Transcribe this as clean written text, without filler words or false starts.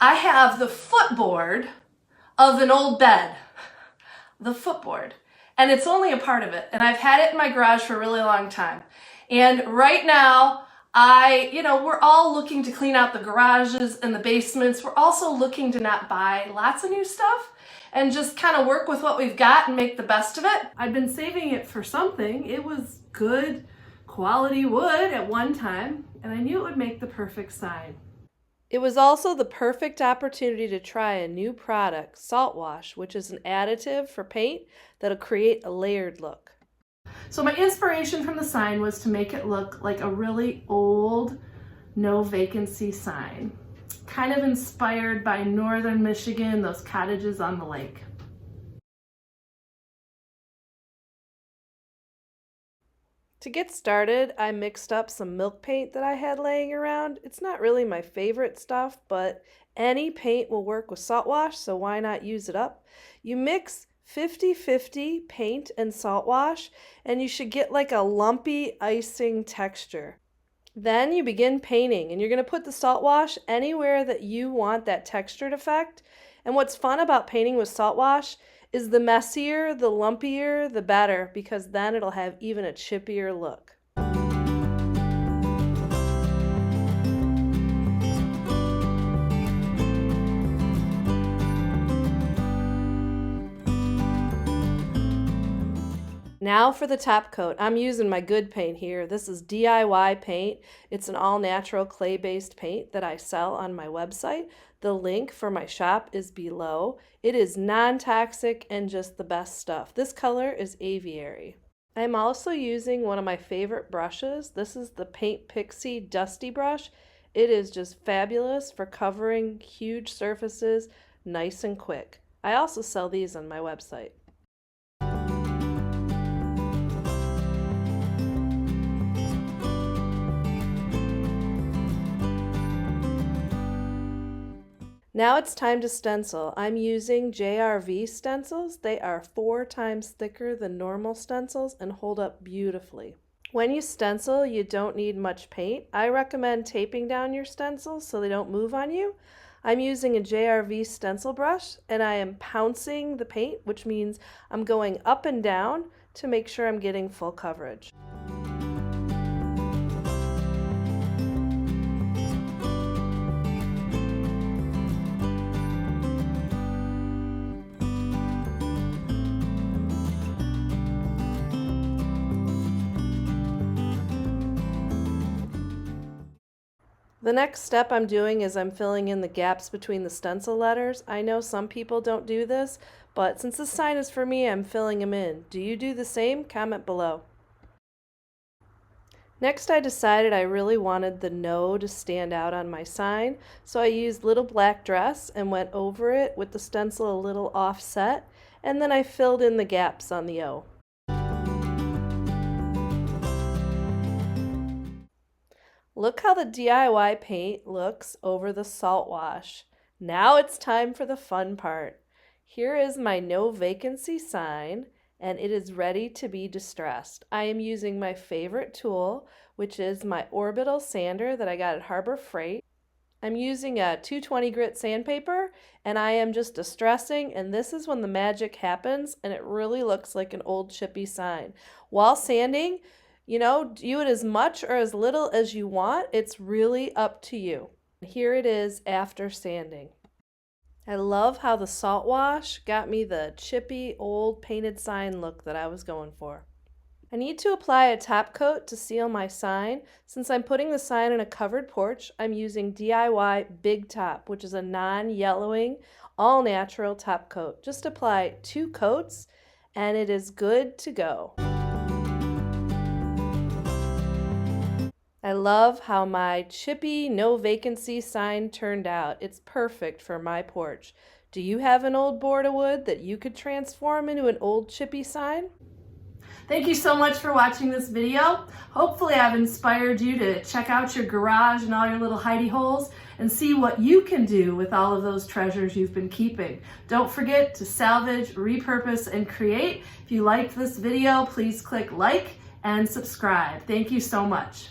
I have the footboard of an old bed, the footboard, and it's only a part of it. And I've had it in my garage for a really long time. And right now, we're all looking to clean out the garages and the basements. We're also looking to not buy lots of new stuff and just kind of work with what we've got and make the best of it. I've been saving it for something. It was good quality wood at one time, and I knew it would make the perfect sign. It was also the perfect opportunity to try a new product, Saltwash, which is an additive for paint that'll create a layered look. So my inspiration from the sign was to make it look like a really old, no vacancy sign. Kind of inspired by northern Michigan, those cottages on the lake. To get started, I mixed up some milk paint that I had laying around. It's not really my favorite stuff, but any paint will work with Saltwash, so why not use it up? You mix 50-50 paint and Saltwash, and you should get like a lumpy icing texture. Then you begin painting, and you're going to put the Saltwash anywhere that you want that textured effect. And what's fun about painting with Saltwash is the messier, the lumpier, the better, because then it'll have even a chippier look. Now for the top coat. I'm using my good paint here. This is DIY paint. It's an all-natural clay-based paint that I sell on my website. The link for my shop is below. It is non-toxic and just the best stuff. This color is Aviary. I'm also using one of my favorite brushes. This is the Paint Pixie Dusty Brush. It is just fabulous for covering huge surfaces nice and quick. I also sell these on my website. Now it's time to stencil. I'm using JRV stencils. They are 4 times thicker than normal stencils and hold up beautifully. When you stencil, you don't need much paint. I recommend taping down your stencils so they don't move on you. I'm using a JRV stencil brush and I am pouncing the paint, which means I'm going up and down to make sure I'm getting full coverage. The next step I'm doing is I'm filling in the gaps between the stencil letters. I know some people don't do this, but since this sign is for me, I'm filling them in. Do you do the same? Comment below. Next, I decided I really wanted the no to stand out on my sign, so I used little black dress and went over it with the stencil a little offset, and then I filled in the gaps on the O. Look how the DIY paint looks over the Saltwash. Now it's time for the fun part. Here is my no vacancy sign, and it is ready to be distressed. I am using my favorite tool, which is my orbital sander that I got at Harbor Freight. I'm using a 220 grit sandpaper, and I am just distressing, and this is when the magic happens, and it really looks like an old chippy sign. While sanding, do it as much or as little as you want. It's really up to you. Here it is after sanding. I love how the Saltwash got me the chippy old painted sign look that I was going for. I need to apply a top coat to seal my sign. Since I'm putting the sign in a covered porch, I'm using DIY Big Top, which is a non-yellowing, all-natural top coat. Just apply 2 coats and it is good to go. I love how my chippy no vacancy sign turned out. It's perfect for my porch. Do you have an old board of wood that you could transform into an old chippy sign? Thank you so much for watching this video. Hopefully I've inspired you to check out your garage and all your little hidey holes and see what you can do with all of those treasures you've been keeping. Don't forget to salvage, repurpose, and create. If you liked this video, please click like and subscribe. Thank you so much.